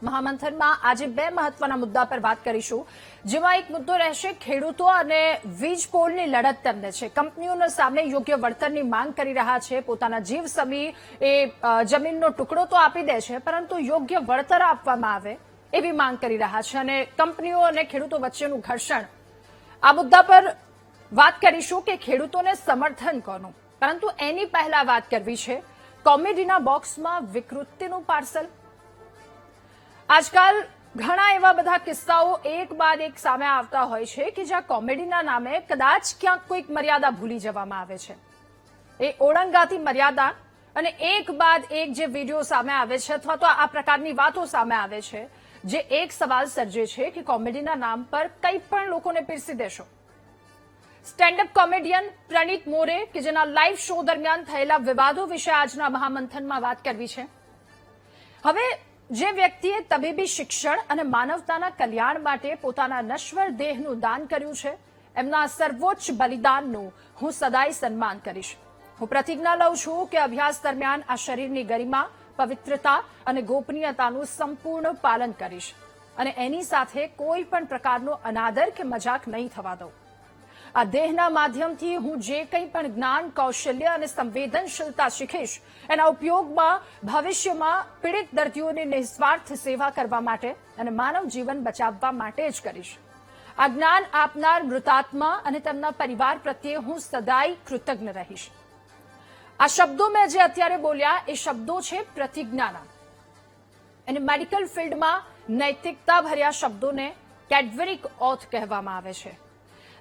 મહામંથનમાં આજે બે મહત્વના મુદ્દા પર વાત કરીશું, જેમાં એક મુદ્દો રહેશે ખેડૂતો અને વીજ પોલની લડત તેમને છે. કંપનીઓના સામે યોગ્ય વળતરની માંગ કરી રહ્યા છે. પોતાના જીવ સમી એ જમીનનો ટુકડો તો આપી દે છે, પરંતુ યોગ્ય વળતર આપવામાં આવે એવી માંગ કરી રહ્યા છે. અને કંપનીઓ અને ખેડૂતો વચ્ચેનું ઘર્ષણ, આ મુદ્દા પર વાત કરીશું કે ખેડૂતોને સમર્થન કોનું. પરંતુ એની પહેલા વાત કરવી છે કોમેડીના બોક્સમાં વિકૃતિનું પાર્સલ. આજકાલ ઘણા એવા બધા કિસ્સાઓ એક બાદ એક સામે આવતા હોય છે કે જ્યાં કોમેડીના નામે કદાચ ક્યાંક કોઈક મર્યાદા ભૂલી જવામાં આવે છે. એ ઓળંગાતી મર્યાદા અને એક બાદ એક જે વિડીયો સામે આવે છે અથવા તો આ પ્રકારની વાતો સામે આવે છે, જે એક સવાલ સર્જે છે કે કોમેડીના નામ પર કંઈ પણ લોકોને પીરસી દેશો. સ્ટેન્ડઅપ કોમેડિયન પ્રણીત મોરે કે જેના લાઈવ શો દરમિયાન થયેલા વિવાદો વિશે આજના મહામંથનમાં વાત કરવી છે. હવે જે વ્યક્તિએ તબીબી શિક્ષણ અને માનવતાના કલ્યાણ માટે પોતાના નશ્વર દેહનું દાન કર્યું છે, એમના સર્વોચ્ચ બલિદાનનું હું સદાય સન્માન કરીશ. હું પ્રતિજ્ઞા લઉં છું કે અભ્યાસ દરમિયાન આ શરીરની ગરિમા, પવિત્રતા અને ગોપનીયતાનું સંપૂર્ણ પાલન કરીશ અને એની સાથે કોઈ પણ પ્રકારનો અનાદર કે મજાક નહીં થવા દઉં. આ દેહના માધ્યમથી હું જે કંઈ પણ જ્ઞાન, કૌશલ્ય અને સંવેદનશીલતા શીખીશ, એના ઉપયોગમાં ભવિષ્યમાં પીડિત દર્દીઓની નિસ્વાર્થ સેવા કરવા માટે અને માનવ જીવન બચાવવા માટે જ કરીશ. આ જ્ઞાન આપનાર મૃતાત્મા અને તેમના પરિવાર પ્રત્યે હું સદાય કૃતજ્ઞ રહીશ. આ શબ્દો મેં જે અત્યારે બોલ્યા એ શબ્દો છે પ્રતિજ્ઞાના. અને મેડિકલ ફિલ્ડમાં નૈતિકતા ભર્યા શબ્દોને કેડવરિક ઓથ કહેવામાં આવે છે.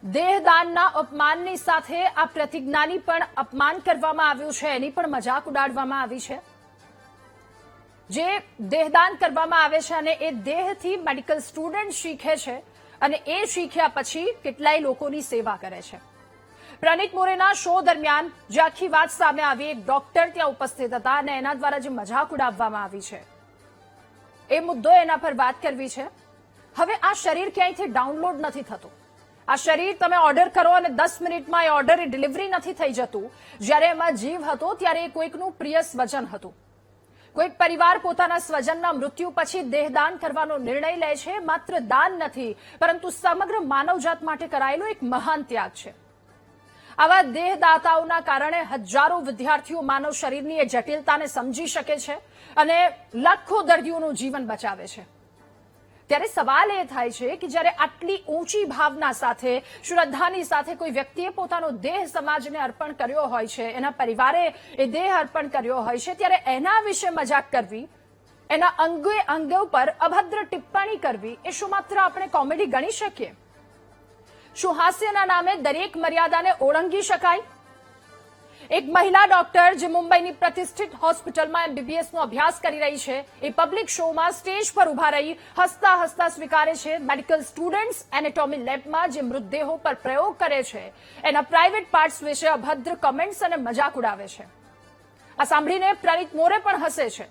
દેહદાનના અપમાનની સાથે આ પ્રતિજ્ઞાની પણ અપમાન કરવામાં આવ્યું છે, એની પણ મજાક ઉડાડવામાં આવી છે. જે દેહદાન કરવામાં આવે છે અને એ દેહથી મેડિકલ સ્ટુડન્ટ શીખે છે અને એ શીખ્યા પછી કેટલાય લોકોની સેવા કરે છે. પ્રણીત મોરેના શો દરમિયાન જે આખી વાત સામે આવી, એક ડોક્ટર ત્યાં ઉપસ્થિત હતા અને એના દ્વારા જે મજાક ઉડાવવામાં આવી છે, એ મુદ્દો એના પર વાત કરવી છે. હવે આ શરીર ક્યાંયથી ડાઉનલોડ નથી થતું. આ શરીર તમે ઓર્ડર કરો અને 10 મિનિટમાં એ ઓર્ડર ડિલિવરી નથી થઈ જતું. જ્યારે એમાં જીવ હતો ત્યારે એ કોઈકનું પ્રિય સ્વજન હતું. કોઈક પરિવાર પોતાના સ્વજનના મૃત્યુ પછી દેહદાન કરવાનો નિર્ણય લે છે. માત્ર દાન નથી, પરંતુ સમગ્ર માનવજાત માટે કરાયેલો એક મહાન ત્યાગ છે. આવા દેહદાતાઓના કારણે હજારો વિદ્યાર્થીઓ માનવ શરીરની એ જટિલતાને સમજી શકે છે અને લાખો દર્દીઓનું જીવન બચાવે છે. ત્યારે સવાલ એ થાય છે કે જ્યારે આટલી ઊંચી ભાવના સાથે, શ્રદ્ધાની સાથે કોઈ વ્યક્તિએ પોતાનો દેહ સમાજને અર્પણ કર્યો હોય છે, એના પરિવારે એ દેહ અર્પણ કર્યો હોય છે, ત્યારે એના વિશે મજાક કરવી, એના અંગે ઉપર અભદ્ર ટિપ્પણી કરવી, એ શું માત્ર આપણે કોમેડી ગણી શકીએ? શું હાસ્યના નામે દરેક મર્યાદાને ઓળંગી શકાય? એક મહિલા ડોક્ટર જે મુંબઈની પ્રતિષ્ઠિત હોસ્પિટલમાં MBBSનો અભ્યાસ કરી રહી છે, એ પબ્લિક શોમાં સ્ટેજ પર ઉભા રહી હસતા હસતા સ્વીકારે છે મેડિકલ સ્ટુડન્ટ્સ એનેટોમી લેબમાં જે મૃતદેહો પર પ્રયોગ કરે છે, એના પ્રાઇવેટ પાર્ટ્સ વિશે અભદ્ર કમેન્ટ્સ અને મજાક ઉડાવે છે. આ સાંભળીને પ્રણીત મોરે પણ હસે છે.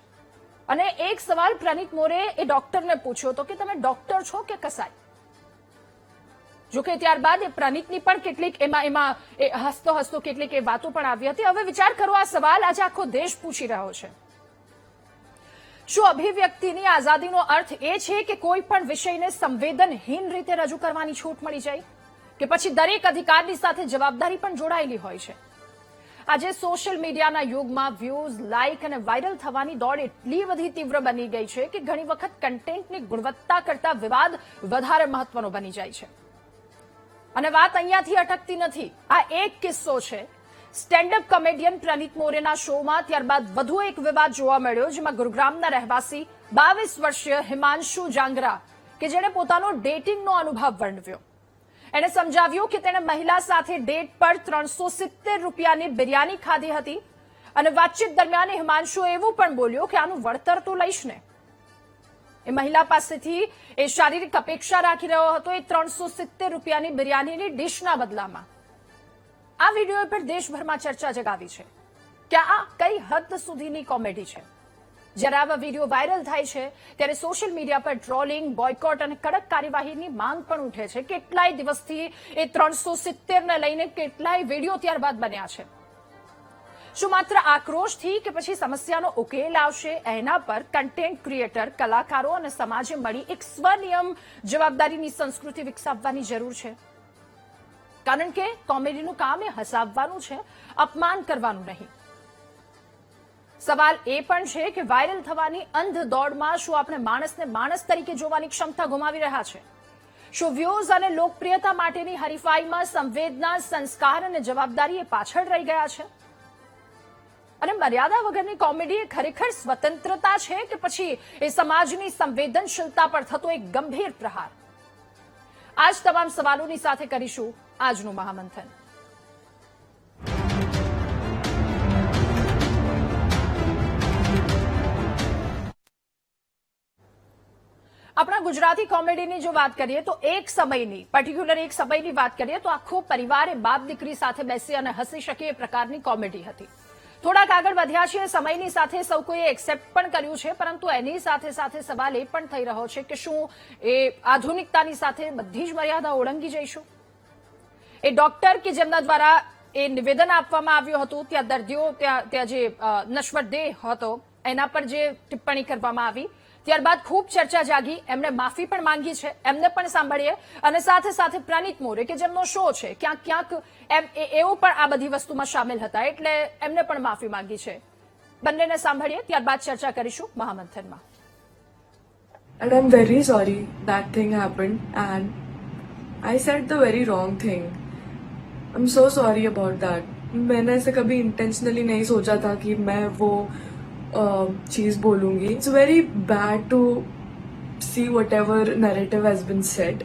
અને એક સવાલ પ્રણીત મોરે એ ડોક્ટરને પૂછ્યો હતો કે તમે ડોક્ટર છો કે કસાઈ? જોકે ત્યારબાદ એ પ્રણીતની પણ કેટલીક એમાં હસતો હસતો કેટલીક એ વાતો પણ આવી હતી. હવે વિચાર કરો, આ સવાલ આજે આખો દેશ પૂછી રહ્યો છે. શું અભિવ્યક્તિની આઝાદીનો અર્થ એ છે કે કોઈ પણ વિષયને સંવેદનહીન રીતે રજૂ કરવાની છૂટ મળી જાય, કે પછી દરેક અધિકારની સાથે જવાબદારી પણ જોડાયેલી હોય છે? આજે સોશિયલ મીડિયાના યુગમાં વ્યૂઝ, લાઇક અને વાયરલ થવાની દોડ એટલી બધી તીવ્ર બની ગઈ છે કે ઘણી વખત કન્ટેન્ટની ગુણવત્તા કરતા વિવાદ વધારે મહત્વનો બની જાય છે. અને વાત અહીંયાથી અટકતી નથી. આ એક કિસ્સો છે સ્ટેન્ડઅપ કોમેડિયન પ્રણીત મોરેના શોમાં. ત્યારબાદ વધુ એક વિવાદ જોવા મળ્યો, જેમાં ગુરુગ્રામના રહેવાસી 22 વર્ષીય હિમાંશુ જાંગરા, કે જેણે પોતાનો ડેટિંગનો અનુભવ વર્ણવ્યો. એણે સમજાવ્યું કે તેણે મહિલા સાથે ડેટ પર 370 રૂપિયાની બિરયાની ખાધી હતી અને વાતચીત દરમિયાન હિમાંશુ એવું પણ બોલ્યો કે આનું વળતર તો લઈશ ને. એ મહિલા પાસેથી એ શારીરિક અપેક્ષા રાખી રહ્યો હતો એ 370 રૂપિયાની બિરયાનીની ડીશના બદલામાં. આ વિડીયો પર દેશભરમાં ચર્ચા જગાવી છે કે આ કઈ હદ સુધીની કોમેડી છે. જ્યારે આવા વિડીયો વાયરલ થાય છે ત્યારે સોશિયલ મીડિયા પર ટ્રોલિંગ, બોયકોટ અને કડક કાર્યવાહીની માંગ પણ ઉઠે છે. કેટલાય દિવસથી એ 370 ને લઈને કેટલાય વિડીયો ત્યારબાદ બન્યા છે. શું માત્ર આક્રોશથી કે પછી સમસ્યાનો ઉકેલ આવશે? એના પર કન્ટેન્ટ ક્રિએટર, કલાકારો અને સમાજે મળી એક સ્વનિયમ જવાબદારીની સંસ્કૃતિ વિકસાવવાની જરૂર છે. કારણ કે કોમેડીનું કામ એ હસાવવાનું છે, અપમાન કરવાનું નહીં. સવાલ એ પણ છે કે વાયરલ થવાની અંધ દોડમાં શું આપણે માણસને માણસ તરીકે જોવાની ક્ષમતા ગુમાવી રહ્યા છે? શું વ્યૂઝ અને લોકપ્રિયતા માટેની હરીફાઈમાં સંવેદના, સંસ્કાર અને જવાબદારી એ પાછળ રહી ગયા છે? અને મર્યાદા વગરની કોમેડી એ ખરેખર સ્વતંત્રતા છે કે પછી એ સમાજની સંવેદનશીલતા પર થતો એક ગંભીર પ્રહાર? આ જ તમામ સવાલોની સાથે કરીશું આજનું મહામંથન. આપણા ગુજરાતી કોમેડીની જો વાત કરીએ તો એક સમયની વાત કરીએ તો આખો પરિવારે બાપ દીકરી સાથે બેસી અને હસી શકે એ પ્રકારની કોમેડી હતી. થોડાક આગળ વધ્યા છીએ સમયની સાથે, સૌ કોઈએ એક્સેપ્ટ પણ કર્યું છે, પરંતુ એની સાથે સાથે સવાલ એ પણ થઈ રહ્યો છે કે શું એ આધુનિકતાની સાથે બધી જ મર્યાદા ઓળંગી જઈશું? એ ડોક્ટર કે જેમના દ્વારા એ નિવેદન આપવામાં આવ્યું હતું, ત્યાં દર્દીઓ ત્યાં જે નશ્વર દેહ હતો એના પર જે ટિપ્પણી કરવામાં આવી, ત્યારબાદ ખૂબ ચર્ચા જાગી. એમણે માફી પણ માંગી છે, એમને પણ સાંભળીએ. અને સાથે સાથે પ્રનીત મોરે કે જેમનો શો છે, ક્યાંક એવું પણ આ બધી વસ્તુમાં સામેલ હતા, એટલે એમને પણ માફી માંગી છે. બંનેને સાંભળીએ, ત્યારબાદ ચર્ચા કરીશું મહામંથનમાં. And I'm very sorry that thing happened and I said the very wrong thing. I'm so sorry about that. मैंने ऐसे कभी intentionally नहीं सोचा था कि मैं वो चीज़ बोलूँगी. It's very bad to see whatever narrative has been said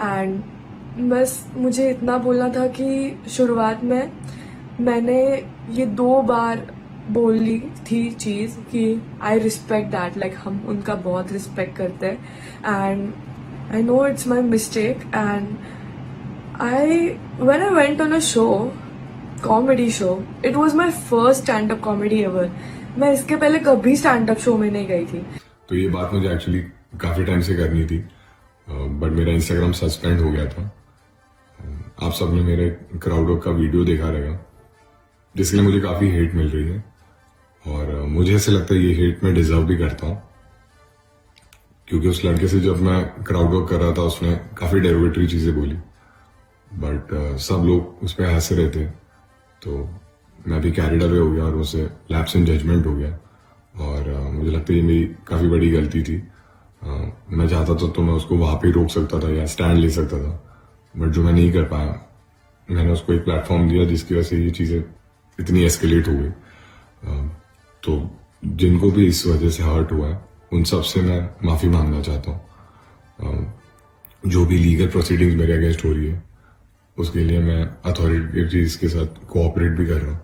and बस मुझे इतना बोलना था कि शुरुआत में मैंने ये 2 बार बोली थी चीज़ कि आई रिस्पेक्ट दैट, लाइक हम उनका बहुत रिस्पेक्ट करते हैं and I know it's my mistake and when I went on a show, comedy show, it was my first stand-up comedy ever. मैं इसके पहले कभी स्टैंड अप शो में नहीं गई थी. तो ये बात मुझे एक्चुअली काफी टाइम से करनी थी, बट मेरा इंस्टाग्राम सस्पेंड हो गया था. आप सबने मेरे क्राउड वर्क का वीडियो देखा रहेगा, जिसके लिए मुझे काफी हेट मिल रही है और मुझे ऐसे लगता है ये हेट मैं डिजर्व भी करता हूँ, क्योंकि उस लड़के से जब मैं क्राउड वर्क कर रहा था उसने काफी डेरिवेटरी चीजें बोली, बट सब लोग उस पर हंस रहे थे, तो मैं भी कैरिड अवे हो गया और उससे लैप्स इन जजमेंट हो गया और मुझे लगता है ये मेरी काफी बड़ी गलती थी. मैं चाहता था तो मैं उसको वहां पे रोक सकता था या स्टैंड ले सकता था, बट जो मैं नहीं कर पाया, मैंने उसको एक प्लेटफॉर्म दिया जिसकी वजह से ये चीजें इतनी एस्केलेट हो गई. तो जिनको भी इस वजह से हर्ट हुआ है उन सब से मैं माफी मांगना चाहता हूँ. जो भी लीगल प्रोसीडिंग्स मेरे अगेंस्ट हो रही है उसके लिए मैं अथॉरिटीज के साथ कोऑपरेट भी कर रहा हूँ.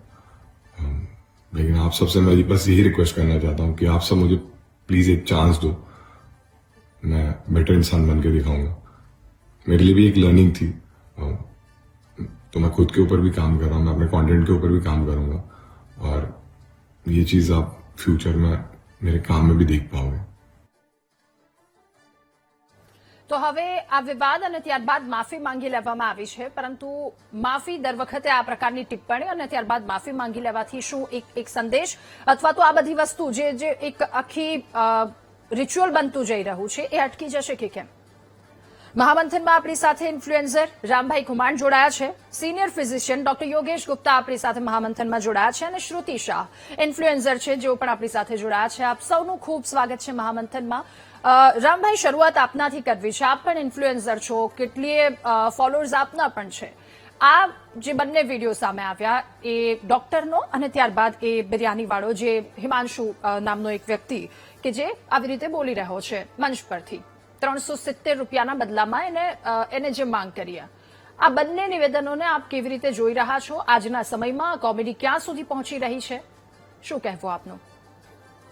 लेकिन आप सबसे मैं बस यही रिक्वेस्ट करना चाहता हूँ कि आप सब मुझे प्लीज एक चांस दो, मैं बेटर इंसान बन के दिखाऊंगा. मेरे लिए भी एक लर्निंग थी, तो मैं खुद के ऊपर भी काम कर रहा हूँ, मैं अपने कंटेंट के ऊपर भी काम करूंगा और ये चीज आप फ्यूचर में मेरे काम में भी देख पाओगे. તો હવે આ વિવાદ અને ત્યારબાદ માફી માંગી લેવામાં આવી છે, પરંતુ માફી દર વખતે આ પ્રકારની ટિપ્પણી અને ત્યારબાદ માફી માંગી લેવાથી શું એક સંદેશ અથવા તો આ બધી વસ્તુ જે એક આખી રિચ્યુઅલ બનતું જઈ રહ્યું છે એ અટકી જશે કે કેમ? મહામંથનમાં આપણી સાથે ઇન્ફ્લુએન્સર રામભાઈ ખુમાણ જોડાયા છે, senior physician doctor Yogesh Gupta આપણી સાથે મહામંથનમાં જોડાયા છે અને શ્રુતિ શાહ ઇન્ફ્લુએન્સર છે જેઓ પણ આપણી સાથે જોડાયા છે. આપ સૌનું ખૂબ સ્વાગત છે મહામંથનમાં. રામભાઈ, શરૂઆત આપનાથી કરવી છે. આપ પણ ઇન્ફ્લુએન્સર છો, કેટલીય ફોલોઅર્સ આપના પણ છે. આ જે બંને વિડીયો સામે આવ્યા એ ડોક્ટરનો અને ત્યારબાદ એ બિરયાનીવાળો જે હિમાંશુ નામનો એક વ્યક્તિ કે જે આવી રીતે બોલી રહ્યો છે મંચ પરથી 370 રૂપિયાના બદલામાં એને જે માંગ કરી, આ બંને નિવેદનોને આપ કેવી રીતે જોઈ રહ્યા છો? આજના સમયમાં કોમેડી ક્યાં સુધી પહોંચી રહી છે, શું કહેવું આપનું?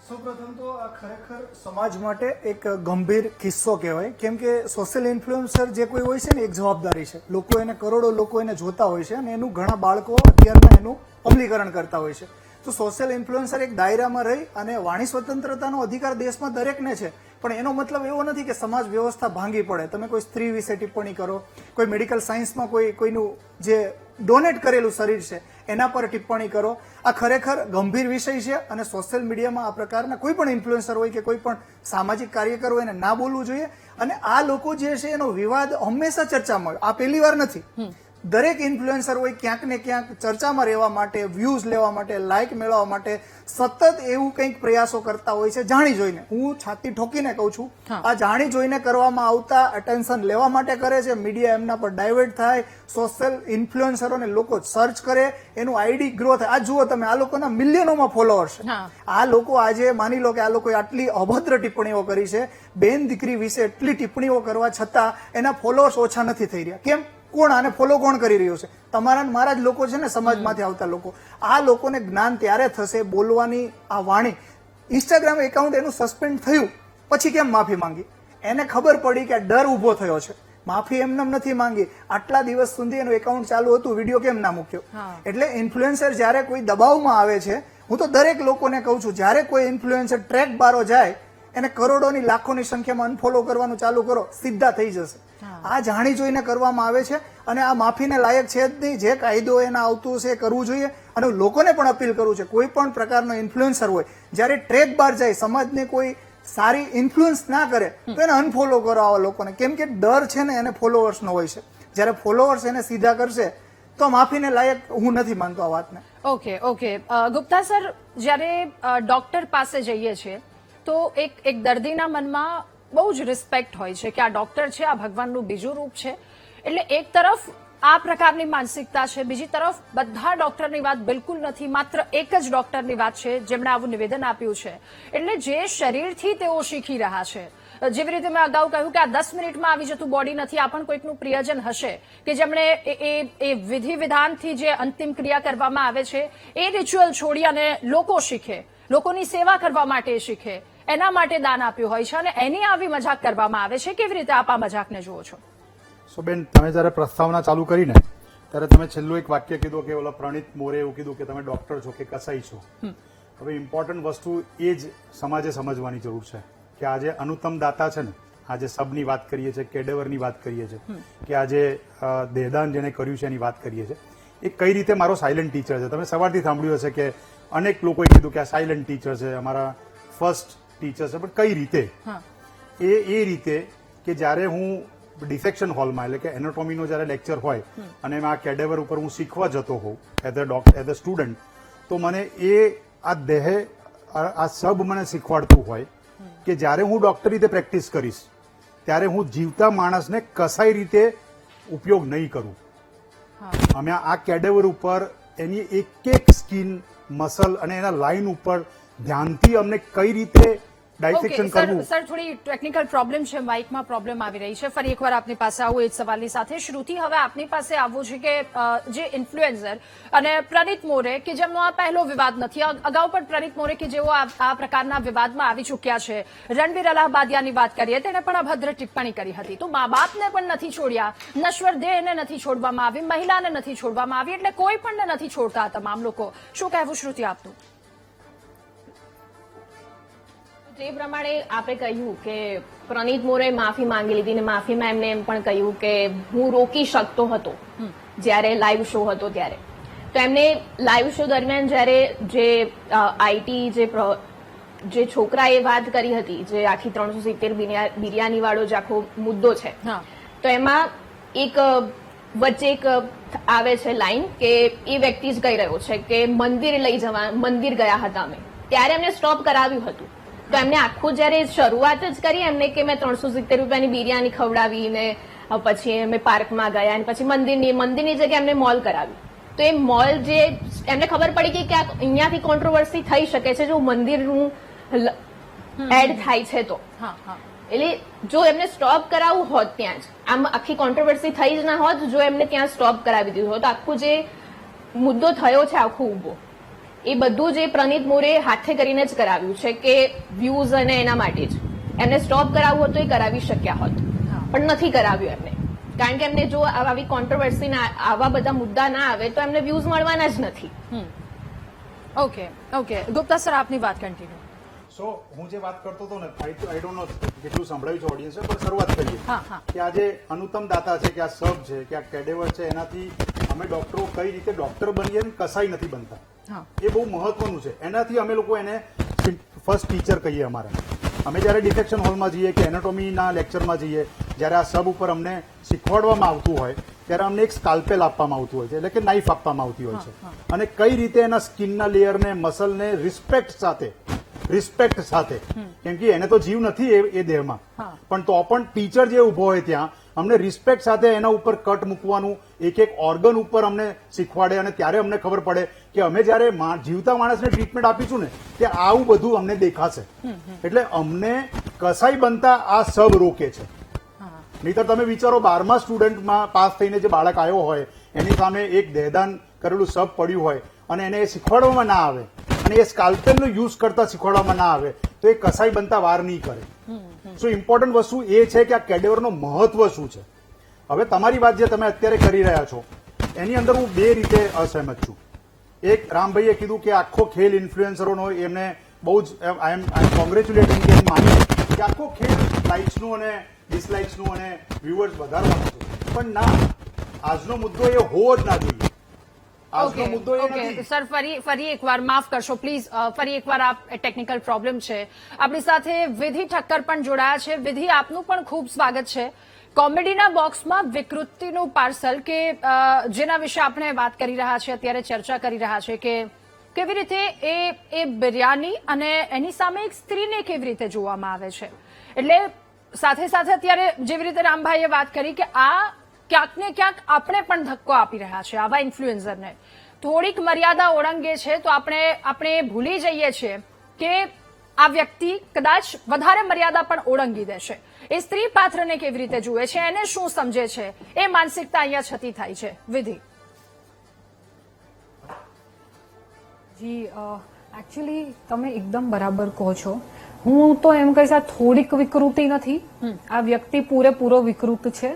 સૌપ્રથમ તો આ ખરેખર સમાજ માટે એક ગંભીર કિસ્સો કહેવાય, કેમ કે સોશિયલ ઇન્ફ્લુએન્સર જે કોઈ હોય છે ને એક જવાબદારી છે. લોકો એને કરોડો લોકો એને જોતા હોય છે અને એનું ઘણા બાળકો અત્યારમાં એનું અમલીકરણ કરતા હોય છે. તો સોશિયલ ઇન્ફ્લુએન્સર એક દાયરામાં રહી અને વાણી સ્વતંત્રતાનો અધિકાર દેશમાં દરેકને છે, પણ એનો મતલબ એવો નથી કે સમાજ વ્યવસ્થા ભાંગી પડે. તમે કોઈ સ્ત્રી વિશે ટિપ્પણી કરો, કોઈ મેડિકલ સાયન્સમાં કોઈનું જે ડોનેટ કરેલું શરીર છે એના પર ટિપ્પણી કરો. આ ખરેખર ગંભીર વિષય છે અને સોશિયલ મીડિયામાં આ પ્રકારના કોઈ પણ ઇન્ફ્લુએન્સર હોય કે કોઈ પણ સામાજિક કાર્યકર હોય એને ના બોલવું જોઈએ. અને આ લોકો જે છે એનો વિવાદ હંમેશા ચર્ચામાં આ પહેલી વાર નથી. દરેક ઇન્ફ્લુએન્સર હોય ક્યાંક ને ક્યાંક ચર્ચામાં રહેવા માટે, વ્યૂઝ લેવા માટે, લાઇક મેળવવા માટે સતત એવું કંઈક પ્રયાસો કરતા હોય છે જાણી જોઈને. હું છાતી ઠોકીને કહું છું, આ જાણી જોઈને કરવામાં આવતા અટેન્શન લેવા માટે કરે છે. મીડિયા એમના પર ડાયવર્ટ થાય, સોશિયલ ઇન્ફ્લુએન્સરોને લોકો સર્ચ કરે, એનું આઈડી ગ્રો થાય. આ જુઓ તમે, આ લોકોના મિલિયનોમાં ફોલોઅર્સ છે. આ લોકો આજે માની લો કે આ લોકોએ આટલી અભદ્ર ટિપ્પણીઓ કરી છે, બેન દીકરી વિશે એટલી ટિપ્પણીઓ કરવા છતાં એના ફોલોઅર્સ ઓછા નથી થઈ રહ્યા. કેમ? કોણ આને ફોલો કોણ કરી રહ્યું છે? તમારા મારા જ લોકો છે ને, સમાજમાંથી આવતા લોકો. આ લોકોને જ્ઞાન ત્યારે થશે બોલવાની આ વાણી. ઇન્સ્ટાગ્રામ એકાઉન્ટ એનું સસ્પેન્ડ થયું પછી કેમ માફી માંગી? એને ખબર પડી કે ડર ઉભો થયો છે. માફી એમને નથી માંગી. આટલા દિવસ સુધી એનું એકાઉન્ટ ચાલુ હતું, વિડીયો કેમ ના મૂક્યો? એટલે ઇન્ફ્લુએન્સર જયારે કોઈ દબાવમાં આવે છે, હું તો દરેક લોકોને કહું છું, જયારે કોઈ ઇન્ફ્લુએન્સર ટ્રેક બારો જાય એને કરોડોની લાખોની સંખ્યામાં અનફોલો કરવાનું ચાલુ કરો, સીધા થઈ જશે. આ જાણી જોઈને કરવામાં આવે છે અને આ માફીને લાયક છે જ નહીં. જે કાયદો એના આવતું છે એ કરવું જોઈએ. અને લોકોને પણ અપીલ કરું છું, કોઈ પણ પ્રકારનો ઇન્ફ્લુએન્સર હોય જ્યારે ટ્રેક બાર જાય, સમાજને કોઈ સારી ઇન્ફ્લુઅન્સ ના કરે તો એને અનફોલો કરો આવા લોકોને. કેમ કે ડર છે ને એને ફોલોઅર્સનો હોય છે. જ્યારે ફોલોઅર્સ એને સીધા કરશે તો માફીને લાયક હું નથી માનતો આ વાતને. ઓકે. ગુપ્તા સર, જ્યારે ડોક્ટર પાસે જઈએ છીએ તો એક દર્દીના મનમાં બહુ જ રિસ્પેક્ટ હોય છે કે આ ડોક્ટર છે, આ ભગવાનનું બીજું રૂપ છે. એટલે એક તરફ આ પ્રકારની માનસિકતા છે, બીજી તરફ બધા ડોક્ટરની વાત બિલકુલ નથી, માત્ર એક જ ડોક્ટરની વાત છે જેમણે આવું નિવેદન આપ્યું છે. એટલે જે શરીરથી તેઓ શીખી રહ્યા છે, જેવી રીતે મેં અગાઉ કહ્યું કે આ 10 મિનિટમાં આવી જતું બોડી નથી. આ પણ કોઈકનું પ્રિયજન હશે કે જેમણે એ વિધિ વિધાનથી જે અંતિમ ક્રિયા કરવામાં આવે છે એ રિચ્યુઅલ છોડી અને લોકો શીખે, લોકોની સેવા કરવા માટે શીખે, એના માટે દાન આપ્યું હોય છે અને એની આવી મજાક કરવામાં આવે છે. કેવી રીતે આપ આ મજાકને જુઓ છો? સો બેન, તમે જયારે પ્રસ્તાવના ચાલુ કરીને ત્યારે તમે છેલ્લું એક વાક્ય કીધું કે ઓલા પ્રણીત મોરે એવું કીધું કે તમે ડોક્ટર છો કે કસાઈ છો. હવે ઇમ્પોર્ટન્ટ વસ્તુ એ જ સમાજે સમજવાની જરૂર છે કે આજે અનુત્તમ દાતા છે ને, આજે સબની વાત કરીએ છીએ, કેડેવરની વાત કરીએ છીએ, કે આજે દેહદાન જેને કર્યું છે એની વાત કરીએ છીએ, એ કઈ રીતે મારો સાયલન્ટ ટીચર છે. તમે સવારથી સાંભળ્યું હશે કે અનેક લોકોએ કીધું કે આ સાયલન્ટ ટીચર છે, અમારા ફર્સ્ટ ટીચર છે. પણ કઈ રીતે? એ રીતે કે જ્યારે હું ડિસેક્શન હોલમાં, એટલે કે એનાટોમીનો જ્યારે લેક્ચર હોય અને આ કેડેવર ઉપર હું શીખવા જતો હોઉં એઝ અ સ્ટુડન્ટ, તો મને આ દેહ, આ સબ મને શીખવાડતું હોય કે જ્યારે હું ડોક્ટર રીતે પ્રેક્ટિસ કરીશ ત્યારે હું જીવતા માણસને કસાઈ રીતે ઉપયોગ નહીં કરું. અમે આ કેડેવર ઉપર એની એક સ્કિન, મસલ અને એના લાઇન ઉપર ધ્યાનથી અમને કઈ રીતે ડાયસેક્શન કરવું. સર, થોડી ટેકનિકલ પ્રોબ્લેમ છે, માઇકમાં પ્રોબ્લેમ આવી રહી છે. ફરી એકવાર આપની પાસે આવું એ જ સવાલની સાથે. શ્રુતિ, હવે આપની પાસે આવવું છે કે જે ઇન્ફ્લુએન્સર અને પ્રણીત મોરે કે જેમનો આ પહેલો વિવાદ નથી, અગાઉ પણ પ્રણીત મોરે કે જેઓ આ પ્રકારના વિવાદમાં આવી ચૂક્યા છે, રણવીર અલાહાબાદિયાની વાત કરીએ, તેને પણ અભદ્ર ટિપ્પણી કરી હતી. તો મા બાપને પણ નથી છોડ્યા, નશ્વર દેહને નથી છોડવામાં આવી, મહિલાને નથી છોડવામાં આવી, એટલે કોઈ પણ નથી છોડતા તમામ લોકો. શું કહેવું શ્રુતિ આપનું? જે પ્રમાણે આપણે કહ્યું કે પ્રણીત મોરે માફી માંગી લીધી, ને માફીમાં એમને એમ પણ કહ્યું કે હું રોકી શકતો હતો જ્યારે લાઈવ શો હતો ત્યારે. તો એમને લાઈવ શો દરમિયાન જ્યારે જે આઈટી જે છોકરાએ વાત કરી હતી, જે આખી 370 બિરયાની વાળો જે આખો મુદ્દો છે, તો એમાં એક વચ્ચે એક આવે છે લાઈન કે એ વ્યક્તિ જ કહી રહ્યો છે કે મંદિર ગયા હતા અમે, ત્યારે એમને સ્ટોપ કરાવ્યું હતું. તો એમને આખું જયારે શરૂઆત જ કરી એમને કે મેં 370 રૂપિયાની બિરયાની ખવડાવી ને પછી અમે પાર્કમાં ગયા અને પછી મંદિરની જગ્યાએ એમને મોલ કરાવ્યું. તો એ મોલ જે એમને ખબર પડી કે ક્યાંક અહીંયાથી કોન્ટ્રોવર્સી થઈ શકે છે જો મંદિરનું એડ થાય છે તો. એટલે જો એમને સ્ટોપ કરાવવું હોત ત્યાં જ, આમ આખી કોન્ટ્રોવર્સી થઈ જ ના હોત જો એમને ત્યાં સ્ટોપ કરાવી દીધું હોત, આખું જે મુદ્દો થયો છે આખું ઉભો, એ બધું જે પ્રણીત મોરે હાથે કરીને જ કરાવ્યું છે કે વ્યૂઝ અને એના માટે જ. એમને સ્ટોપ કરાવવું હોત તો એ કરાવી શક્યા હોત, પણ નથી કરાવ્યું એમને. કારણ કે એમને જો આવી કોન્ટ્રોવર્સી આવા બધા મુદ્દા ના આવે તો એમને વ્યૂઝ મળવાના જ નથી. ઓકે. ગુપ્તા સર, આપની વાત કન્ટિન્યુ. સો હું જે વાત કરતો હતો ને, આઈ ડોન્ટ નો કેટલું સંભળાયું છે ઓડિયન્સે, પણ શરૂઆત કરીએ કે આજે અનુત્તમ દાતા છે કે આ સબ છે કે આ કેડેવર છે, એનાથી અમે ડોક્ટરો કઈ રીતે ડોક્ટર બનીએ ને કસાઈ નથી બનતા, હા. એ બહુ મહત્વનું છે. એનાથી અમે લોકો એને ફર્સ્ટ ટીચર કહીએ. અમે જ્યારે ડિફેક્શન હોલમાં જઈએ કે એનાટોમીના લેક્ચરમાં જઈએ, જ્યારે આ સબ ઉપર અમને શીખવાડવામાં આવતું હોય ત્યારે અમને એક સ્કાલ્પેલ આપવામાં આવતું હોય છે, એટલે કે નાઇફ આપવામાં આવતી હોય છે, અને કઈ રીતે એના સ્કિનના લેયરને મસલને રિસ્પેક્ટ સાથે કેમ કે એને તો જીવ નથી એ દેહમાં, પણ તો પણ ટીચર જે ઉભો હોય ત્યાં અમને રિસ્પેક્ટ સાથે એના ઉપર કટ મૂકવાનું, એક એક ઓર્ગન ઉપર અમને શીખવાડે, અને ત્યારે અમને ખબર પડે કે અમે જયારે જીવતા માણસને ટ્રીટમેન્ટ આપીશું ને ત્યારે આવું બધું અમને દેખાશે. એટલે અમને કસાઈ બનતા આ સબ રોકે છે. નહીતર તમે વિચારો 12મા સ્ટુડન્ટમાં પાસ થઈને જે બાળક આવ્યો હોય એની સામે એક દેહદાન કરેલું સબ પડ્યું હોય અને એને એ શીખવાડવામાં ના આવે અને એ સ્કાલ્પેલનો યુઝ કરતા શીખવાડવામાં ના આવે તો એ કસાઈ બનતા વાર નહીં કરે. સો ઇમ્પોર્ટન્ટ વસ્તુ એ છે કે આ કેડેવરનો મહત્વ શું છે. હવે તમારી વાત જે તમે અત્યારે કરી રહ્યા છો એની અંદર હું બે રીતે અસહમત છું. એક, રામભાઈએ કીધું કે આખો ખેલ ઇન્ફ્લુએન્સરોનો એમને બહુ જ આઈ એમ કોંગ્રેચ્યુલેટિંગ કે માની કે આખો ખેલ લાઇક્સનું અને ડિસલાઇક્સનું અને વ્યુઅર્સ વધારવાનું છે, પણ ના, આજનો મુદ્દો એ હોવો જ ના જોઈએ. આજનો મુદ્દો એ નથી. સર, ફરી એકવાર માફ કરશો પ્લીઝ, ફરી એકવાર આપ ટેકનિકલ પ્રોબ્લેમ છે. આપણી સાથે વિધિ ઠક્કર પણ જોડાયા છે. વિધિ, આપનું પણ ખૂબ સ્વાગત છે. કોમેડીના બોક્સમાં વિકૃતિનું પાર્સલ કે જેના વિશે આપણે વાત કરી રહ્યા છીએ, અત્યારે ચર્ચા કરી રહ્યા છે કે કેવી રીતે એ બિરયાની અને એની સામે એક સ્ત્રીને કેવી રીતે જોવામાં આવે છે. એટલે સાથે સાથે અત્યારે જેવી રીતે રામભાઈએ વાત કરી કે આ ક્યાંક ને ક્યાંક આપણે પણ ધક્કો આપી રહ્યા છે આવા ઇન્ફ્લુએન્સરને. થોડીક મર્યાદા ઓળંગે છે તો આપણે ભૂલી જઈએ છીએ કે આ વ્યક્તિ કદાચ વધારે મર્યાદા પણ ઓળંગી દેશે. એ સ્ત્રી પાત્રને કેવી રીતે જુએ છે, એને શું સમજે છે, એ માનસિકતા અહીંયા છતી થાય છે. વિધિ જી, એકચ્યુઅલી તમે એકદમ બરાબર કહો છો. હું તો એમ કહીશ આ થોડીક વિકૃતિ નથી, આ વ્યક્તિ પૂરેપૂરો વિકૃત છે.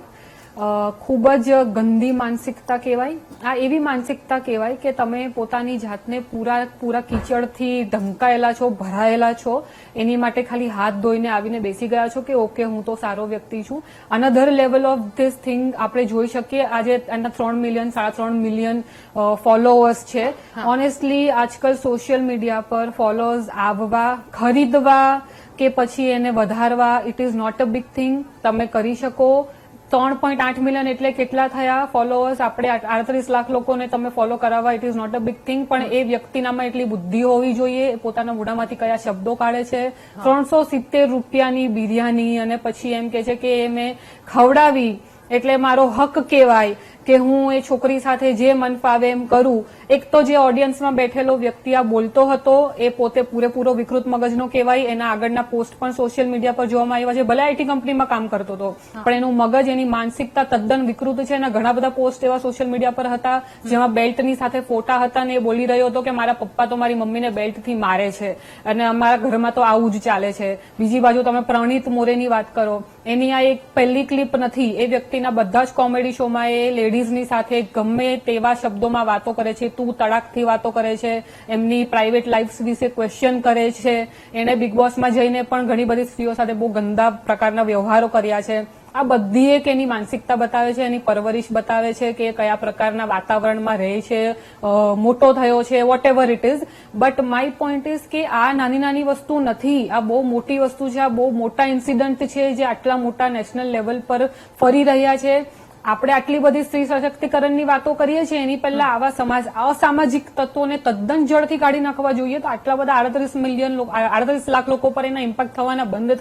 ખૂબ જ ગંદી માનસિકતા કહેવાય. આ એવી માનસિકતા કહેવાય કે તમે પોતાની જાતને પૂરા કીચડથી ઢંકાયેલા છો, ભરાયેલા છો, એની માટે ખાલી હાથ ધોઈને આવીને બેસી ગયા છો કે ઓકે હું તો સારો વ્યક્તિ છું. Another level of this thing આપણે જોઈ શકીએ. આજે એના 3 મિલિયન 3.5 મિલિયન ફોલોઅર્સ છે. ઓનેસ્ટલી આજકાલ સોશિયલ મીડિયા પર ફોલોઅર્સ આવવા, ખરીદવા કે પછી એને વધારવા, it is not a big thing. તમે કરી શકો. 3.8 મિલિયન એટલે કેટલા થયા ફોલોઅર્સ? આપણે 38 લાખ લોકોને તમે ફોલો કરાવવા, it is not a big thing. પણ એ વ્યક્તિનામાં એટલી બુદ્ધિ હોવી જોઈએ, પોતાના મોઢામાંથી કયા શબ્દો કાઢે છે. 370 રૂપિયાની બિરયાની અને પછી એમ કે છે કે એ મેં ખવડાવી એટલે મારો હક કહેવાય કે હું એ છોકરી સાથે જે મન ફાવે એમ કરું. એક તો જે ઓડિયન્સમાં બેઠેલો વ્યક્તિ આ બોલતો હતો એ પોતે પૂરેપૂરો વિકૃત મગજનો કહેવાય. એના આગળના પોસ્ટ પણ સોશિયલ મીડિયા પર જોવામાં આવ્યા છે. ભલે આઈટી કંપનીમાં કામ કરતો હતો પણ એનું મગજ, એની માનસિકતા તદ્દન વિકૃત છે. એના ઘણા બધા પોસ્ટ એવા સોશિયલ મીડિયા પર હતા જેમાં બેલ્ટની સાથે ફોટા હતા ને એ બોલી રહ્યો હતો કે મારા પપ્પા તો મારી મમ્મીને બેલ્ટથી મારે છે અને અમારા ઘરમાં તો આવું જ ચાલે છે. બીજી બાજુ તમે પ્રણીત મોરેની વાત કરો, એની આ એક પહેલી ક્લિપ નથી. એ વ્યક્તિના બધા જ કોમેડી શોમાં એ લેડીઝની સાથે ગમે તેવા શબ્દોમાં વાતો કરે છે, તું તડાકથી વાતો કરે છે, એમની પ્રાઇવેટ લાઈફ વિશે ક્વેશ્ચન કરે છે. એને બિગ બોસમાં જઈને પણ ઘણી બધી સ્ત્રીઓ સાથે બહુ ગંદા પ્રકારના વ્યવહારો કર્યા છે. આ બધી એક એની માનસિકતા બતાવે છે, એની પરવરિશ બતાવે છે કે કયા પ્રકારના વાતાવરણમાં રહે છે, મોટો થયો છે, whatever it is. But my point is કે આ નાની નાની વસ્તુ નથી, આ બહુ મોટી વસ્તુ છે. આ બહુ મોટા ઇન્સિડન્ટ છે જે આટલા મોટા નેશનલ લેવલ પર ફરી રહ્યા છે. આપણે આટલી બધી સ્ત્રી સશક્તિકરણની વાતો કરીએ છીએ, એની પહેલા આવા અસામાજિક તત્વોને તદ્દન જડથી કાઢી નાખવા જોઈએ. તો આટલા બધા 38 લાખ લોકો પર એના ઇમ્પેક્ટ થવાના બંધ,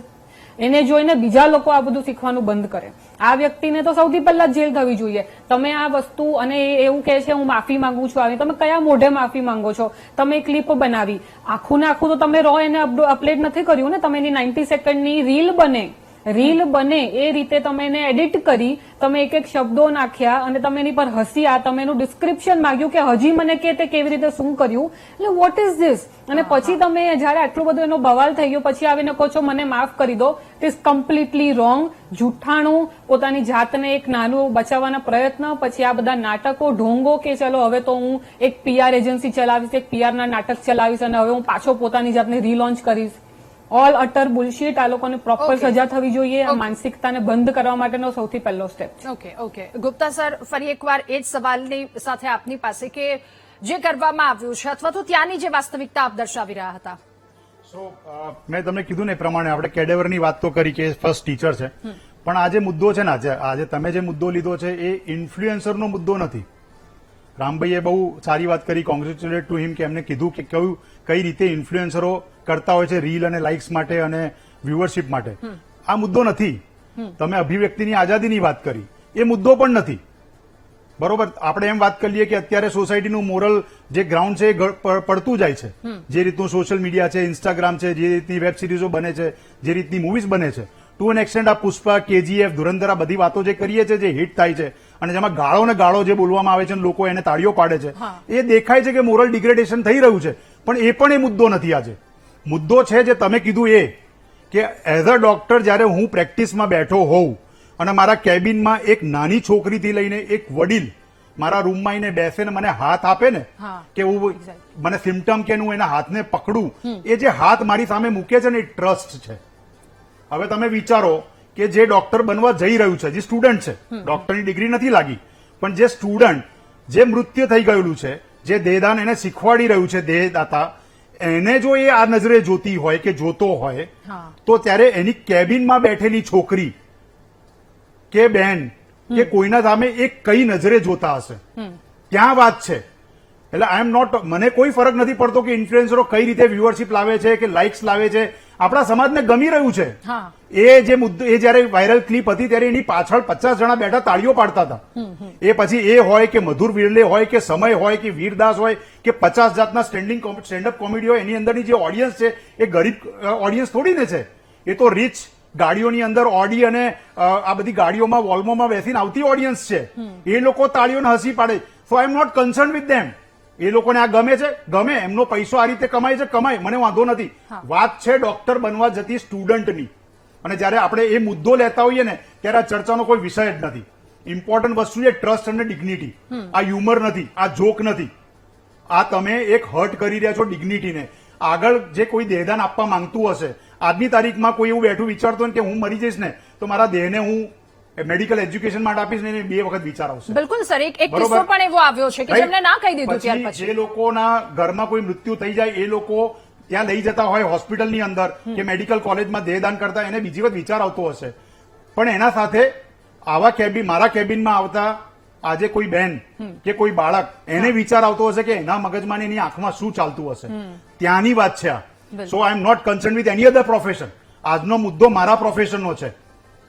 એને જોઈને બીજા લોકો આ બધું શીખવાનું બંધ કરે. આ વ્યક્તિને તો સૌથી પહેલા જેલ થવી જોઈએ. તમે આ વસ્તુ, અને એવું કહે છે હું માફી માંગુ છું, આવી તમે કયા મોઢે માફી માંગો છો? તમે ક્લિપ બનાવી, આખું ને આખું તો તમે રો એને અપલોડ નથી કર્યું ને. તમે એની 90 સેકન્ડની રીલ બને એ રીતે તમે એને એડિટ કરી, તમે એક એક શબ્દો નાખ્યા અને તમે એની પર હસ્યા, તમે એનું ડિસ્ક્રિપ્શન માંગ્યું કે હજી મને કે તે કેવી રીતે શું કર્યું. એટલે વોટ ઇઝ ધીસ? અને પછી તમે જયારે આટલું બધું એનો બવાલ થઈ ગયો પછી આવીને કહો છો મને માફ કરી દો. It is completely wrong. જૂઠાણું, પોતાની જાતને એક નાનું બચાવવાના પ્રયત્ન, પછી આ બધા નાટકો, ઢોંગો કે ચલો હવે તો હું એક PR એજન્સી ચલાવીશ, એક PR ના નાટક ચલાવીશ અને હવે હું પાછો પોતાની જાતને રીલોન્ચ કરીશ. All utter bullshit. આ લોકોને પ્રોપર Okay. સજા થવી જોઈએ. આ માનસિકતાને બંધ કરવા માટેનો સૌથી પહેલો સ્ટેપ છે. ઓકે ઓકે ગુપ્તા સર, ફરી એકવાર એ જ સવાલની સાથે આપની પાસે કે જે કરવામાં આવ્યું છે અથવા તો ત્યાંની જે વાસ્તવિકતા આપ દર્શાવી રહ્યા હતા. સો મેં તમને કીધું ને એ પ્રમાણે આપણે કેડેવરની વાત તો કરી કે ફર્સ્ટ ટીચર છે, પણ આ જે મુદ્દો છે ને આજે તમે જે મુદ્દો લીધો છે એ ઇન્ફ્લુએન્સરનો મુદ્દો નથી. રામભાઈએ બહુ સારી વાત કરી, કોંગ્રેચ્યુલેટ ટુ હિમ, કે એમને કીધું કે કઈ રીતે ઇન્ફ્લુએન્સરો કરતા હોય છે રીલ અને લાઇક્સ માટે અને વ્યુઅરશિપ માટે. આ મુદ્દો નથી. તમે અભિવ્યક્તિની આઝાદીની વાત કરી, એ મુદ્દો પણ નથી. બરોબર, આપણે એમ વાત કરીએ કે અત્યારે સોસાયટીનું મોરલ જે ગ્રાઉન્ડ છે એ પડતું જાય છે. જે રીતનું સોશિયલ મીડિયા છે, ઇન્સ્ટાગ્રામ છે, જે રીતની વેબ સિરીઝો બને છે, જે રીતની મૂવીઝ બને છે, ટુ એન એક્સટેન્ડ આ પુષ્પા, કેજીએફ, ધુરંધર, આ બધી વાતો જે કરીએ છીએ જે હિટ થાય છે અને જેમાં ગાળો ને ગાળો જે બોલવામાં આવે છે અને લોકો એને તાળીઓ પાડે છે, એ દેખાય છે કે મોરલ ડિગ્રેડેશન થઈ રહ્યું છે. પણ એ મુદ્દો નથી. આજે મુદ્દો છે જે તમે કીધું એ કે એઝ અ ડોક્ટર જયારે હું પ્રેક્ટિસમાં બેઠો હોઉં અને મારા કેબિનમાં એક નાની છોકરીથી લઈને એક વડીલ મારા રૂમમાં આવીને બેસે ને મને હાથ આપે ને, કે હું મને સિમ્ટમ કે હું એના હાથને પકડું, એ જે હાથ મારી સામે મૂકે છે ને એ ટ્રસ્ટ છે. હવે તમે વિચારો કે જે ડોક્ટર બનવા જઈ રહ્યું છે, જે સ્ટુડન્ટ છે, ડોક્ટરની ડિગ્રી નથી લાગી, પણ જે સ્ટુડન્ટ જે મૃત્યુ થઈ ગયેલું છે, જે દેહદાન એને શીખવાડી રહ્યું છે દેહદાતા, એને જો એ આ નજરે જોતી હોય કે જોતો હોય તો ત્યારે એની કેબિનમાં બેઠેલી છોકરી કે બેન કે કોઈના સામે એ કઈ નજરે જોતા હશે, ત્યાં વાત છે. એટલે આઈ એમ નોટ, મને કોઈ ફરક નથી પડતો કે ઇન્ફ્લુએન્સરો કઈ રીતે વ્યુઅરશિપ લાવે છે કે લાઇક્સ લાવે છે, આપણા સમાજને ગમી રહ્યું છે. એ જે મુદ્દો, એ જયારે વાયરલ ક્લિપ હતી ત્યારે એની પાછળ 50 જણા બેઠા તાળીઓ પાડતા હતા. એ પછી એ હોય કે મધુર વિરલે હોય કે સમય હોય કે વીરદાસ હોય કે 50 જાતના સ્ટેન્ડઅપ કોમેડી હોય, એની અંદરની જે ઓડિયન્સ છે એ ગરીબ ઓડિયન્સ થોડી ને છે. એ તો રીચ ગાડીઓની અંદર ઓડી અને આ બધી ગાડીઓમાં વોલ્વોમાં બેસીને આવતી ઓડિયન્સ છે. એ લોકો તાળીઓને હસી પાડે. So I am not concern with them. એ લોકોને આ ગમે છે, ગમે, એમનો પૈસો આ રીતે કમાય છે, કમાય, મને વાંધો નથી. વાત છે ડોક્ટર બનવા જતી સ્ટુડન્ટની. અને જયારે આપણે એ મુદ્દો લેતા હોઈએ ને ત્યારે આ ચર્ચાનો કોઈ વિષય જ નથી. ઇમ્પોર્ટન્ટ વસ્તુ છે ટ્રસ્ટ અને ડિગ્નિટી. આ હ્યુમર નથી, આ જોક નથી. આ તમે એક હર્ટ કરી રહ્યા છો ડિગ્નિટીને. આગળ જે કોઈ દેહદાન આપવા માંગતું હશે, આજની તારીખમાં કોઈ એવું બેઠું વિચારતો હોય કે હું મરી જઈશ ને તો મારા દેહને હું મેડિકલ એજ્યુકેશન માટે આપીશ ને, 2 વખત વિચાર આવશે. બિલકુલ સર, એક કિસ્સો પણ એવો આવ્યો છે કે જેમને ના કહી દીધું ત્યાર પછી. જે લોકોના ઘરમાં કોઈ મૃત્યુ થઈ જાય એ લોકો ત્યાં લઈ જતા હોય હોસ્પિટલની અંદર કે મેડિકલ કોલેજમાં દેહદાન કરતા, એને બીજી વખત વિચાર આવતો હશે. પણ એના સાથે આવા મારા કેબિનમાં આવતા આજે કોઈ બેન કે કોઈ બાળક, એને વિચાર આવતો હશે કે એના મગજમાં એની આંખમાં શું ચાલતું હશે. ત્યાંની વાત છે આ. So I am not concern with any other profession. આજનો મુદ્દો મારા પ્રોફેશનનો છે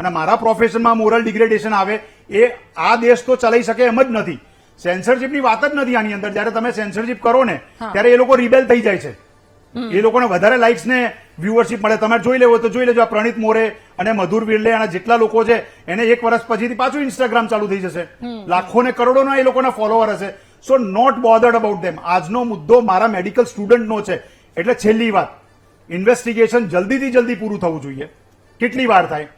અને મારા પ્રોફેશનમાં મોરલ ડિગ્રેડેશન આવે એ આ દેશ તો ચલાવી શકે એમ જ નથી. સેન્સરશિપની વાત જ નથી આની અંદર. જયારે તમે સેન્સરશિપ કરો ને ત્યારે એ લોકો રિબેલ થઈ જાય છે. એ લોકોને વધારે લાઇક્સ ને વ્યુઅરશિપ મળે. તમારે જોઈ લેવું તો જોઈ લેજો. આ પ્રણીત મોરે અને મધુર વિરલે અને જેટલા લોકો છે એને 1 વર્ષ પછીથી પાછું ઇન્સ્ટાગ્રામ ચાલુ થઈ જશે. લાખો ને કરોડોના એ લોકોના ફોલોવર હશે. સો નોટ બોધર્ડ અબાઉટ ધેમ. આજનો મુદ્દો મારા મેડિકલ સ્ટુડન્ટનો છે. એટલે છેલ્લી વાત, ઇન્વેસ્ટિગેશન જલ્દીથી જલ્દી પૂરું થવું જોઈએ. કેટલી વાર થાય?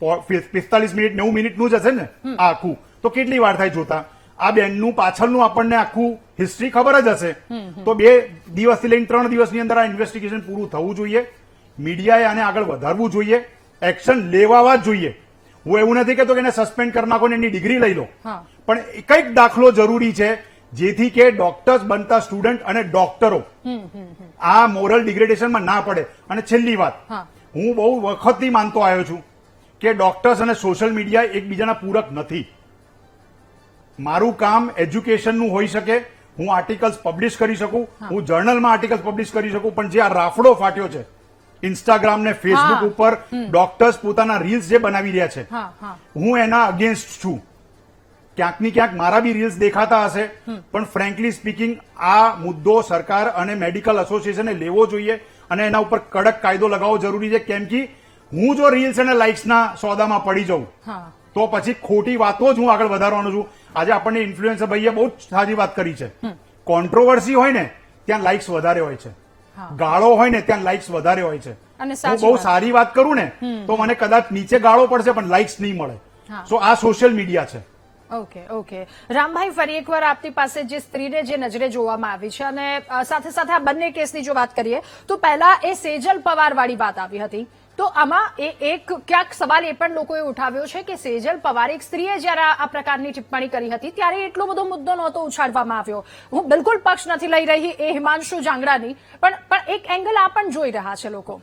45 મિનિટ 90 મિનિટનું જ હશે ને આ આખું, તો કેટલી વાર થાય જોતા? આ બેનનું પાછળનું આપણને આખું હિસ્ટ્રી ખબર જ હશે. તો 2 દિવસથી લઈને 3 દિવસની અંદર આ ઇન્વેસ્ટિગેશન પૂરું થવું જોઈએ. મીડિયાએ આને આગળ વધારવું જોઈએ, એક્શન લેવા જ જોઈએ. હું એવું નથી કહેતો કે એને સસ્પેન્ડ કરી નાખો ને એની ડિગ્રી લઈ લો, પણ કંઈક દાખલો જરૂરી છે જેથી કે ડોક્ટર્સ બનતા સ્ટુડન્ટ અને ડોક્ટરો આ મોરલ ડિગ્રેડેશનમાં ના પડે. અને છેલ્લી વાત, હું બહુ વખતથી માનતો આવ્યો છું કે ડોક્ટર્સ અને સોશિયલ મીડિયા એકબીજાના પૂરક નથી. મારું કામ એજ્યુકેશનનું હોઈ શકે, હું આર્ટિકલ્સ પબ્લિશ કરી શકું, હું જર્નલમાં આર્ટિકલ્સ પબ્લિશ કરી શકું, પણ જે આ રાફડો ફાટ્યો છે ઇન્સ્ટાગ્રામ ને ફેસબુક ઉપર ડોક્ટર્સ પોતાના રીલ્સ જે બનાવી રહ્યા છે, હું એના અગેન્સ્ટ છું. ક્યાંક ની ક્યાંક મારા બી રીલ્સ દેખાતા હશે, પણ ફ્રેન્કલી સ્પીકિંગ આ મુદ્દો સરકાર અને મેડિકલ એસોસિએશને લેવો જોઈએ અને એના ઉપર કડક કાયદો લગાવવો જરૂરી છે. કેમ કે હું જો રીલ્સ અને લાઇક્સના સોદામાં પડી જાઉં તો પછી ખોટી વાતો જ હું આગળ વધારવાનો છું. આજે આપણને ઇન્ફ્લુએન્સર ભાઈએ બહુ સારી વાત કરી છે. કોન્ટ્રોવર્સી હોય ને ત્યાં લાઇક્સ વધારે હોય છે, ગાળો હોય ને ત્યાં લાઇક્સ વધારે હોય છે. હું બહુ સારી વાત કરું ને તો મને કદાચ નીચે ગાળો પડશે પણ લાઇક્સ નહીં મળે. સો આ સોશિયલ મીડિયા છે. ઓકે રામભાઈ, ફરી એકવાર આપની પાસે જે સ્ત્રીને જે નજરે જોવામાં આવી છે અને સાથે સાથે આ બંને કેસની જો વાત કરીએ તો પહેલા એ સેજલ પવાર વાળી વાત આવી હતી, તો આમાં એક ક્યાંક સવાલ એ પણ લોકોએ ઉઠાવ્યો છે કે સેજલ પવાર એક સ્ત્રીએ જયારે આ પ્રકારની ટિપ્પણી કરી હતી ત્યારે એટલો બધો મુદ્દો નહોતો ઉછાળવામાં આવ્યો. હું બિલકુલ પક્ષ નથી લઈ રહી એ હિમાંશુ જાંગડાની, પણ એક એંગલ આ પણ જોઈ રહ્યા છે લોકો.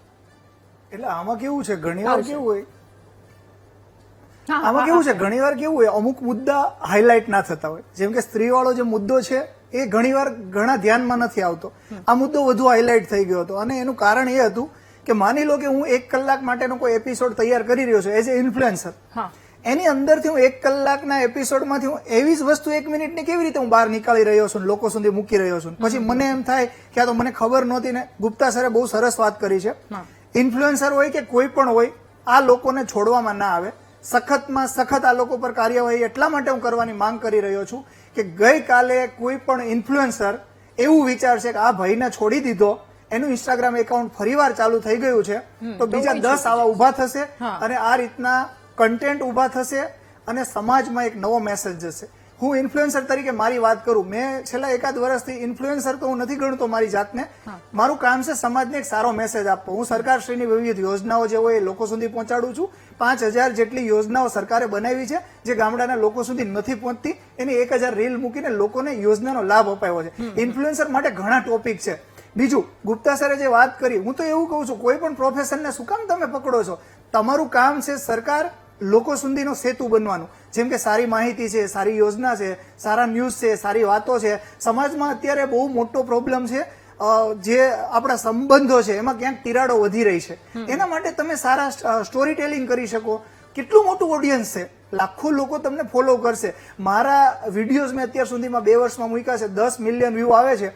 એટલે આમાં કેવું છે, ઘણીવાર કેવું હોય કેવું હોય અમુક મુદ્દા હાઇલાઇટ ના થતા હોય. જેમ કે સ્ત્રીવાળો જે મુદ્દો છે એ ઘણીવાર ઘણા ધ્યાનમાં નથી આવતો. આ મુદ્દો વધુ હાઇલાઇટ થઈ ગયો હતો અને એનું કારણ એ હતું કે માની લો કે હું 1 કલાક માટેનો કોઈ એપિસોડ તૈયાર કરી રહ્યો છું એઝ એ ઇન્ફ્લુએન્સર. એની અંદરથી હું 1 કલાકના એપિસોડમાંથી હું એવી જ વસ્તુ 1 મિનિટની કેવી રીતે હું બહાર નીકાળી રહ્યો છું, લોકો સુધી મૂકી રહ્યો છું. પછી મને એમ થાય કે આ તો મને ખબર નહોતી ને. ગુપ્તા સરે બહુ સરસ વાત કરી છે. ઇન્ફ્લુએન્સર હોય કે કોઈ પણ હોય, આ લોકોને છોડવામાં ના આવે. સખતમાં સખત આ લોકો પર કાર્યવાહી એટલા માટે હું કરવાની માંગ કરી રહ્યો છું કે ગઈકાલે કોઈ પણ ઇન્ફ્લુએન્સર એવું વિચારશે કે આ ભાઈને છોડી દીધો, એનું ઇન્સ્ટાગ્રામ એકાઉન્ટ ફરીવાર ચાલુ થઈ ગયું છે, તો બીજા 10 આવા ઉભા થશે અને આ રીતના કન્ટેન્ટ ઉભા થશે અને સમાજમાં એક નવો મેસેજ જશે. હું ઇન્ફ્લુએન્સર તરીકે મારી વાત કરું, મેં છેલ્લા 1 વર્ષથી ઇન્ફ્લુએન્સર તો હું નથી ગણતો મારી જાતને. મારું કામ છે સમાજને એક સારો મેસેજ આપવો. હું સરકારશ્રીની વિવિધ યોજનાઓ જે હોય એ લોકો સુધી પહોંચાડું છું. 5000 જેટલી યોજનાઓ સરકારે બનાવી છે જે ગામડાના લોકો સુધી નથી પહોંચતી, એની 1000 રીલ મૂકીને લોકોને યોજનાનો લાભ અપાયો છે. ઇન્ફ્લુએન્સર માટે ઘણા ટોપિક છે. બીજું, ગુપ્તા સરે જે વાત કરી, હું તો એવું કહું છું, કોઈ પણ પ્રોફેશનને શું કામ તમે પકડો છો? તમારું કામ છે સરકાર લોકો સુધીનો સેતુ બનવાનું. જેમ કે સારી માહિતી છે, સારી યોજના છે, સારા ન્યૂઝ છે, સારી વાતો છે. સમાજમાં અત્યારે બહુ મોટો પ્રોબ્લેમ છે, જે આપણા સંબંધો છે એમાં ક્યાંક તિરાડો વધી રહી છે. એના માટે તમે સારા સ્ટોરી ટેલિંગ કરી શકો. કેટલું મોટું ઓડિયન્સ છે, લાખો લોકો તમને ફોલો કરશે. મારા વિડીયોઝ મેં અત્યાર સુધીમાં 2 વર્ષમાં મૂક્યા છે, 10 મિલિયન વ્યૂ આવે છે.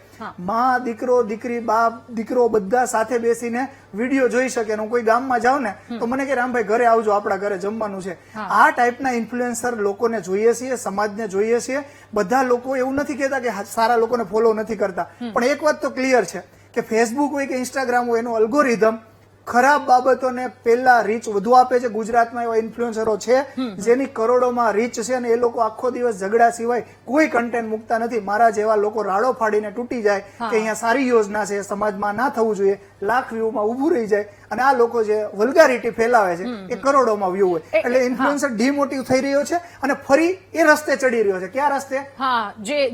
માં, દીકરો, દીકરી, બાપ, દીકરો બધા સાથે બેસીને વિડીયો જોઈ શકે. હું કોઈ ગામમાં જાઉં ને તો મને કે રામભાઈ ઘરે આવજો, આપણા ઘરે જમવાનું છે. આ ટાઈપના ઇન્ફ્લુએન્સર લોકોને જોઈએ છીએ, સમાજને જોઈએ છીએ. બધા લોકો એવું નથી કહેતા કે સારા લોકોને ફોલો નથી કરતા, પણ એક વાત તો ક્લિયર છે કે ફેસબુક હોય કે ઇન્સ્ટાગ્રામ હોય, એનું અલ્ગોરિધમ ખરાબ બાબતોને પહેલા રીચ વધુ આપે છે. ગુજરાતમાં એવા ઇન્ફ્લુએન્સરો છે જેની કરોડોમાં રીચ છે અને એ લોકો આખો દિવસ ઝઘડા સિવાય કોઈ કન્ટેન્ટ મૂકતા નથી. મારા જેવા લોકો રાડો ફાડીને તૂટી જાય કે અહીંયા સારી યોજના છે, સમાજમાં ના થવું જોઈએ, લાખ વ્યૂમાં ઉભું રહી જાય. અને આ લોકો જે વલ્ગારિટી ફેલાવે છે એ કરોડોમાં વ્યૂ હોય. એટલે ઇન્ફ્લુએન્સર ડિમોટિવ થઈ રહ્યો છે અને ફરી એ રસ્તે ચડી રહ્યો છે. કયા રસ્તે?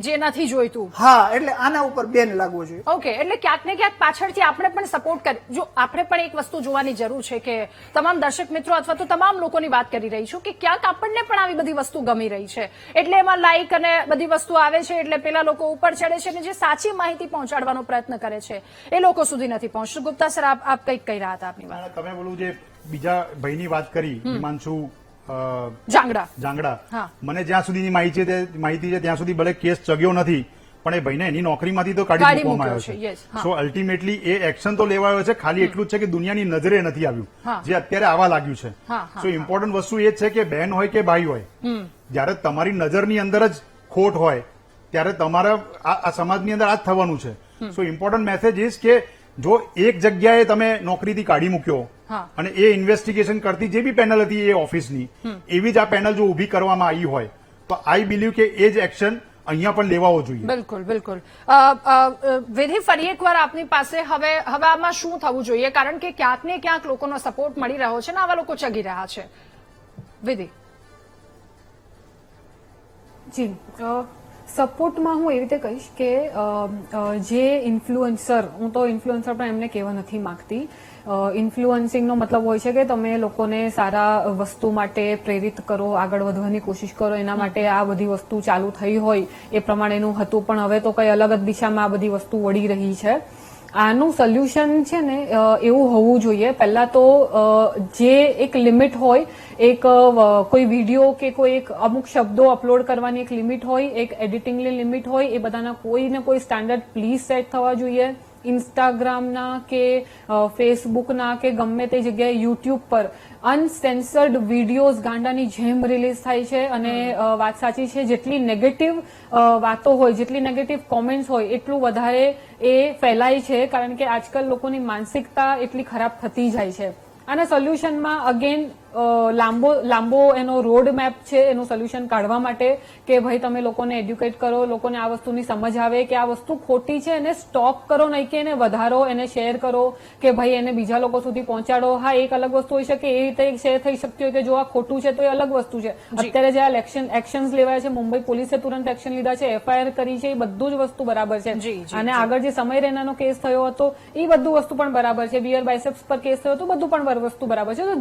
જે નથી જોઈતું. એટલે આના ઉપર બેન લાગવો જોઈએ. ઓકે, એટલે ક્યાંક ને ક્યાંક પાછળથી આપણે પણ સપોર્ટ કરી, જો આપણે પણ એક વસ્તુ જોવાની જરૂર છે કે તમામ દર્શક મિત્રો અથવા તો તમામ લોકોની વાત કરી રહી છું કે ક્યાંક આપણને પણ આવી બધી વસ્તુ ગમી રહી છે, એટલે એમાં લાઈક અને બધી વસ્તુ આવે છે, એટલે પેલા લોકો ઉપર ચડે છે અને જે સાચી માહિતી પહોંચાડવાનો પ્રયત્ન કરે છે એ લોકો સુધી નથી પહોંચતું. ગુપ્તા સર, આપ કંઈક કહી રહ્યા હતા. તમે બોલું જે બીજા ભાઈની વાત કરી, હિમાંશુ જાંગડા, મને જ્યાં સુધીની માહિતી છે ત્યાં સુધી ભલે કેસ ચગ્યો નથી, પણ એ ભાઈને એની નોકરીમાંથી તો કાઢી મૂકવામાં આવ્યો છે. સો અલ્ટિમેટલી એ એક્શન તો લેવાયો છે, ખાલી એટલું જ છે કે દુનિયાની નજરે નથી આવ્યું, જે અત્યારે આવવા લાગ્યું છે. સો ઇમ્પોર્ટન્ટ વસ્તુ એ જ છે કે બહેન હોય કે ભાઈ હોય, જયારે તમારી નજરની અંદર જ ખોટ હોય ત્યારે તમારા આ સમાજની અંદર આ જ થવાનું છે. સો ઇમ્પોર્ટન્ટ મેસેજ ઇઝ કે જો એક જગ્યાએ તમે નોકરીથી કાઢી મૂક્યો અને એ ઇન્વેસ્ટિગેશન કરતી જે બી પેનલ હતી એ ઓફિસની, એવી જ આ પેનલ જો ઉભી કરવામાં આવી હોય તો આઈ બિલીવ કે એ જ એક્શન અહીંયા પણ લેવાવો જોઈએ. બિલકુલ. વિધિ, ફરી એકવાર આપની પાસે હવે આમાં શું થવું જોઈએ? કારણ કે ક્યાંક ને ક્યાંક લોકોનો સપોર્ટ મળી રહ્યો છે ને આવા લોકો ચગી રહ્યા છે. વિધિ જી, સપોર્ટમાં હું એવી રીતે કહીશ કે જે ઇન્ફ્લુએન્સર, હું તો ઇન્ફ્લુએન્સર પણ એમને કહેવા નથી માંગતી. ઇન્ફ્લુઅન્સિંગનો મતલબ હોય છે કે તમે લોકોને સારા વસ્તુ માટે પ્રેરિત કરો, આગળ વધવાની કોશિશ કરો. એના માટે આ બધી વસ્તુ ચાલુ થઈ હોય એ પ્રમાણેનું હતું, પણ હવે તો કઈ અલગ જ દિશામાં આ બધી વસ્તુ વળી રહી છે. આનું સોલ્યુશન છે ને એવું હોવું જોઈએ, પહેલા તો જે એક લિમિટ હોય, એક કોઈ વિડીયો કે કોઈ એક અમુક શબ્દો અપલોડ કરવાની એક લિમિટ હોય, એક એડિટિંગની લિમિટ હોય, એ બધાના કોઈ ને કોઈ સ્ટાન્ડર્ડ પ્લીઝ સેટ થવા જોઈએ. ઇન્સ્ટાગ્રામના કે ફેસબુકના કે ગમે તે જગ્યાએ યુટ્યુબ પર અનસેન્સર્ડ વિડીયોઝ ગાંડાની જેમ રિલીઝ થાય છે. અને વાત સાચી છે, જેટલી નેગેટિવ વાતો હોય, જેટલી નેગેટિવ કોમેન્ટ્સ હોય, એટલું વધારે એ ફેલાય છે, કારણ કે આજકાલ લોકોની માનસિકતા એટલી ખરાબ થતી જાય છે. આના સોલ્યુશનમાં અગેન લાંબો એનો રોડ મેપ છે એનું સોલ્યુશન કાઢવા માટે કે ભાઈ તમે લોકોને એડ્યુકેટ કરો, લોકોને આ વસ્તુની સમજ આવે કે આ વસ્તુ ખોટી છે, એને સ્ટોપ કરો, નહીં કે એને વધારો, એને શેર કરો કે ભાઈ એને બીજા લોકો સુધી પહોંચાડો. હા, એક અલગ વસ્તુ હોઈ શકે, એ રીતે શેર થઈ શકતી હોય કે જો આ ખોટું છે તો એ અલગ વસ્તુ છે. અત્યારે જે આ એક્શન્સ લેવાય છે, મુંબઈ પોલીસે તુરંત એક્શન લીધા છે, એફઆઈઆર કરી છે, એ બધું જ વસ્તુ બરાબર છે. અને આગળ જે સમય રૈનાનો કેસ થયો હતો એ બધું વસ્તુ પણ બરાબર છે, વિયર બાયસેપ્સ પર કેસ થયો હતો, બધું પણ વસ્તુ બરાબર છે. તો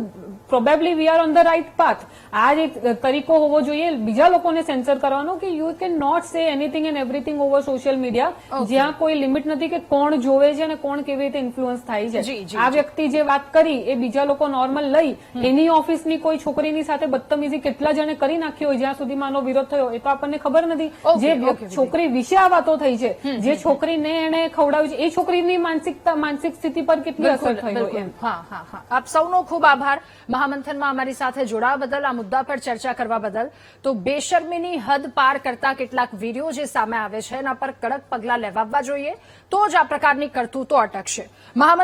probably we are on the right path. આ જ એક તરીકો હોવો જોઈએ બીજા લોકોને સેન્સર કરવાનો કે યુ કેન નોટ સે anything and everything over social media, જ્યાં કોઈ લિમિટ નથી કે કોણ જોવે છે અને કોણ કેવી રીતે ઇન્ફ્લુઅન્સ થાય છે. આ વ્યક્તિ જે વાત કરી એ બીજા લોકો નોર્મલ લઈ એની ઓફિસની કોઈ છોકરીની સાથે બદતમીજી કેટલા જણે કરી નાખી હોય જ્યાં સુધીમાં આનો વિરોધ થયો એ તો આપણને ખબર નથી. જે છોકરી વિશે આ વાતો થઈ છે, જે છોકરીને એને ખવડાવ્યું છે, એ છોકરીની માનસિક સ્થિતિ પર કેટલી અસર થઈ હોય એમ. હા. આપ સૌનો ખૂબ આભાર મહામંથનમાં અમારી સાથે જોડાવા બદલ, આ મુદ્દા પર ચર્ચા કરવા બદલ. તો બેશર્મીની હદ પાર કરતા કેટલાક વિડીયો જે સામે આવે છે એના પર કડક પગલાં લેવાવા જોઈએ, તો જ આ પ્રકારની કરતૂતો અટકશે.